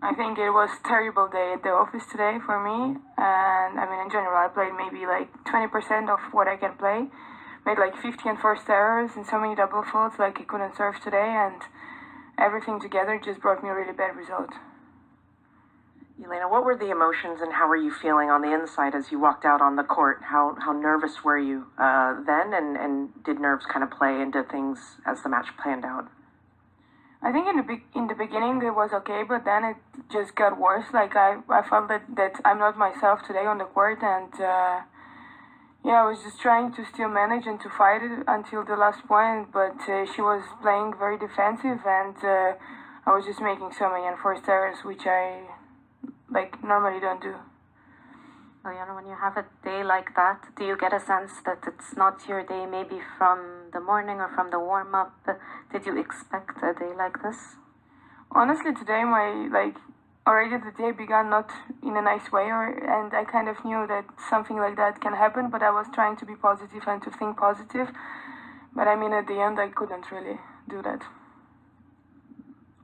I think it was a terrible day at the office today for me. And I mean, in general, I played maybe like 20% of what I can play. Made like 50 enforced errors and so many double faults, like I couldn't serve today. And everything together just brought me a really bad result. Jelena, what were the emotions and how were you feeling on the inside as you walked out on the court? How nervous were you then, and did nerves kind of play into things as the match planned out? I think in the beginning it was okay, but then it just got worse. Like I felt that I'm not myself today on the court, and yeah, I was just trying to still manage and to fight it until the last point. But she was playing very defensive, and I was just making so many enforced errors, which I like normally don't do. Well, when you have a day like that, do you get a sense that it's not your day maybe from the morning or from the warm-up? Did you expect a day like this? Honestly, today already the day began not in a nice way, and I kind of knew that something like that can happen, but I was trying to be positive and to think positive. But I mean, at the end, I couldn't really do that.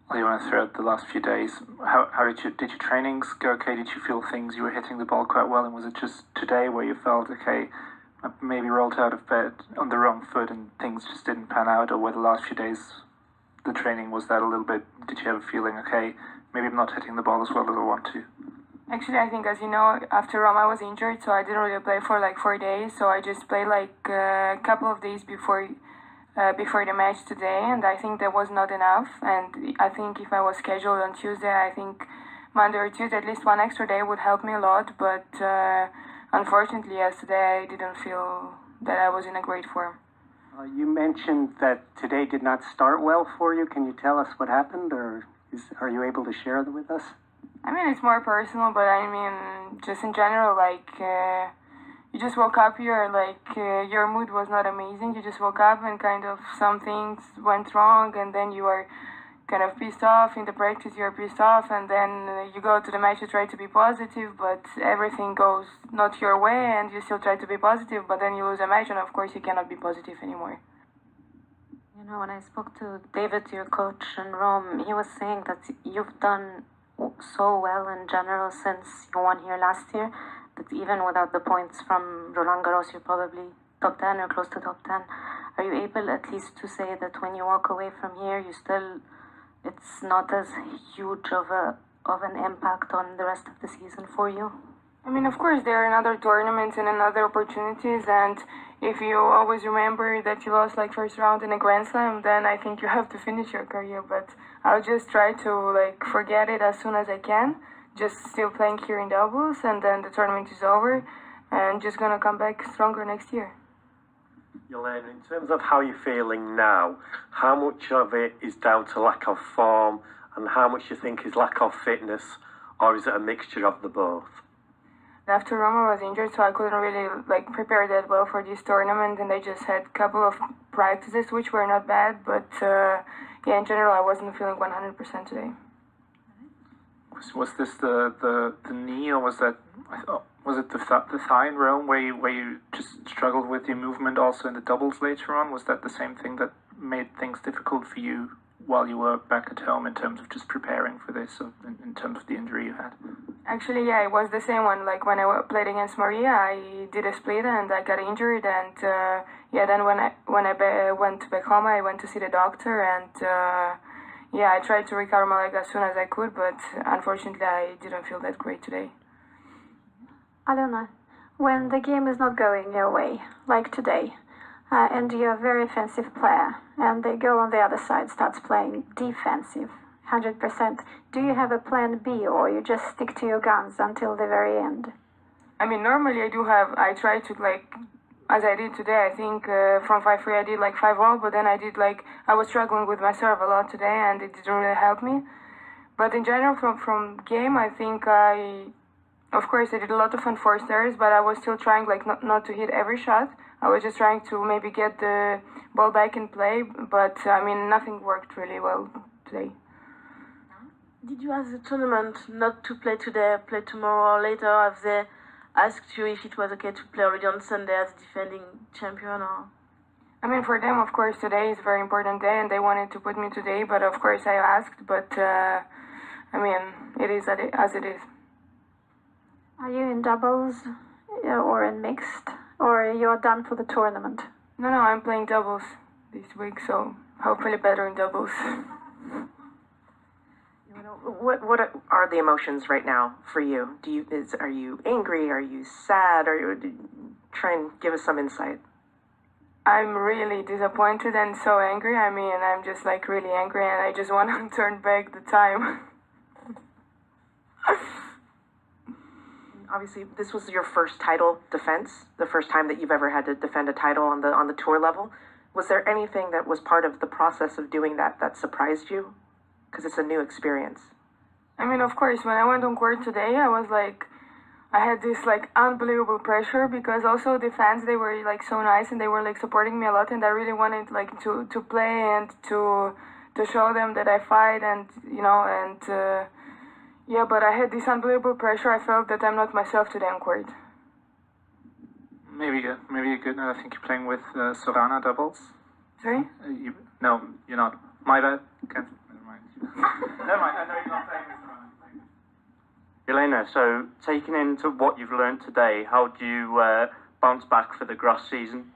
Well, you went throughout the last few days. How did your trainings go okay? Did you feel things, you were hitting the ball quite well, and was it just today where you felt, okay, I maybe rolled out of bed on the wrong foot and things just didn't pan out, or were the last few days, the training, was that a little bit, did you have a feeling, okay, maybe I'm not hitting the ball as well as I want to? Actually, I think, as you know, after Rome I was injured, so I didn't really play for like 4 days, so I just played like a couple of days before the match today, and I think that was not enough. And I think if I was scheduled on Tuesday, I think Monday or Tuesday, at least one extra day would help me a lot. But unfortunately, yesterday I didn't feel that I was in a great form. You mentioned that today did not start well for you. Can you tell us what happened, or are you able to share that with us? I mean, it's more personal, but I mean, just in general, like, you just woke up here, like, your mood was not amazing. You just woke up and kind of some things went wrong, and then you are kind of pissed off. In the practice, you're pissed off, and then you go to the match, you try to be positive, but everything goes not your way, and you still try to be positive, but then you lose a match, and of course, you cannot be positive anymore. When I spoke to David, your coach in Rome, he was saying that you've done so well in general since you won here last year, that even without the points from Roland Garros, you're probably top 10 or close to top 10. Are you able at least to say that when you walk away from here, it's not as huge of an impact on the rest of the season for you? I mean, of course, there are another tournaments and another opportunities, and if you always remember that you lost like first round in a Grand Slam, then I think you have to finish your career. But I'll just try to like forget it as soon as I can. Just still playing here in doubles, and then the tournament is over, and just gonna come back stronger next year. Jelena, in terms of how you're feeling now, how much of it is down to lack of form, and how much you think is lack of fitness, or is it a mixture of the both? After Rome I was injured, so I couldn't really like prepare that well for this tournament, and I just had a couple of practices which were not bad, but yeah, in general I wasn't feeling 100% today. Was this the knee, or was it the thigh in Rome where you just struggled with your movement also in the doubles later on? Was that the same thing that made things difficult for you while you were back at home in terms of just preparing for this, in terms of the injury you had? Actually, yeah, it was the same one. Like when I played against Maria, I did a split and I got injured, and yeah, then when I went back home, I went to see the doctor, and yeah, I tried to recover my leg as soon as I could, but unfortunately I didn't feel that great today. Alena, when the game is not going your way, like today, and you're a very offensive player, and the girl on the other side starts playing defensive, 100%, do you have a plan B, or you just stick to your guns until the very end? I mean, normally I try to, like, as I did today, I think from 5-3 I did like 5-all, but then I was struggling with my serve a lot today, and it didn't really help me. But in general, from game, I think of course I did a lot of enforced errors, but I was still trying like not to hit every shot. I was just trying to maybe get the ball back in play, but I mean, nothing worked really well today. Did you ask the tournament not to play today, play tomorrow or later? Have they asked you if it was okay to play already on Sunday as defending champion? Or? I mean, for them, of course, today is a very important day, and they wanted to put me today, but of course I asked, but I mean, it is as it is. Are you in doubles or in mixed, or you're done for the tournament? No, I'm playing doubles this week, so hopefully better in doubles. What are the emotions right now for you? Are you angry? Are you sad? Try and give us some insight. I'm really disappointed and so angry. I mean, I'm just like really angry, and I just want to turn back the time. Obviously, this was your first title defense, the first time that you've ever had to defend a title on the tour level. Was there anything that was part of the process of doing that surprised you? Because it's a new experience. I mean, of course, when I went on court today, I was like, I had this like unbelievable pressure, because also the fans, they were like so nice and they were like supporting me a lot, and I really wanted like to play and to show them that I fight, and yeah, but I had this unbelievable pressure. I felt that I'm not myself today on court. Maybe you're good. I think you're playing with Sorana doubles. Sorry? No, you're not. My bad. Okay. Never mind. Never mind. I know you're not playing with Sorana. Jelena, so taking into what you've learned today, how do you bounce back for the grass season?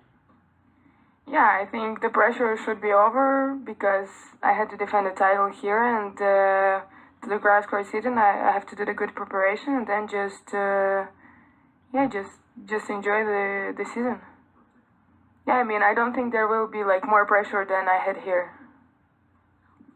Yeah, I think the pressure should be over, because I had to defend the title here, and the grass court season, I have to do the good preparation, and then just enjoy the season. Yeah, I mean, I don't think there will be like more pressure than I had here.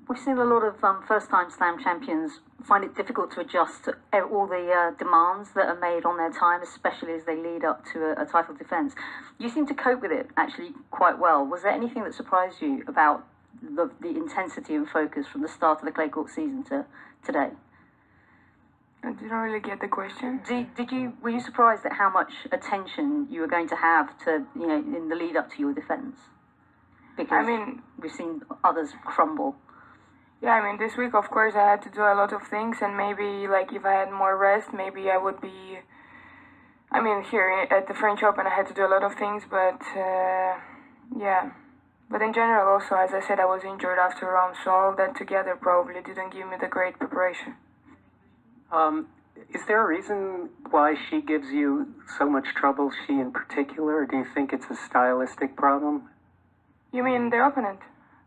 We've seen a lot of first-time slam champions find it difficult to adjust to all the demands that are made on their time, especially as they lead up to a title defence. You seem to cope with it actually quite well. Was there anything that surprised you about the intensity and focus from the start of the clay court season to today? I didn't really get the question. Were you surprised at how much attention you were going to have to, in the lead up to your defence? Because I mean, we've seen others crumble. Yeah, I mean, this week, of course, I had to do a lot of things, and maybe, like, if I had more rest, maybe I would be... I mean, here at the French Open, I had to do a lot of things, but, yeah. But in general, also, as I said, I was injured after Rome, so all that together probably didn't give me the great preparation. Is there a reason why she gives you so much trouble, she in particular, or do you think it's a stylistic problem? You mean the opponent?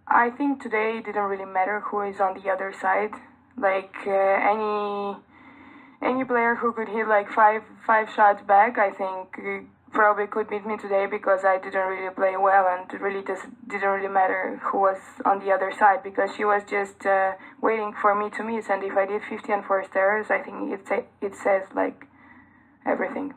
I think today it didn't really matter who is on the other side. Like, any player who could hit like five shots back, I think probably could beat me today, because I didn't really play well, and it really didn't really matter who was on the other side, because she was just waiting for me to miss, and if I did 50 and 4 errors, I think it says like everything.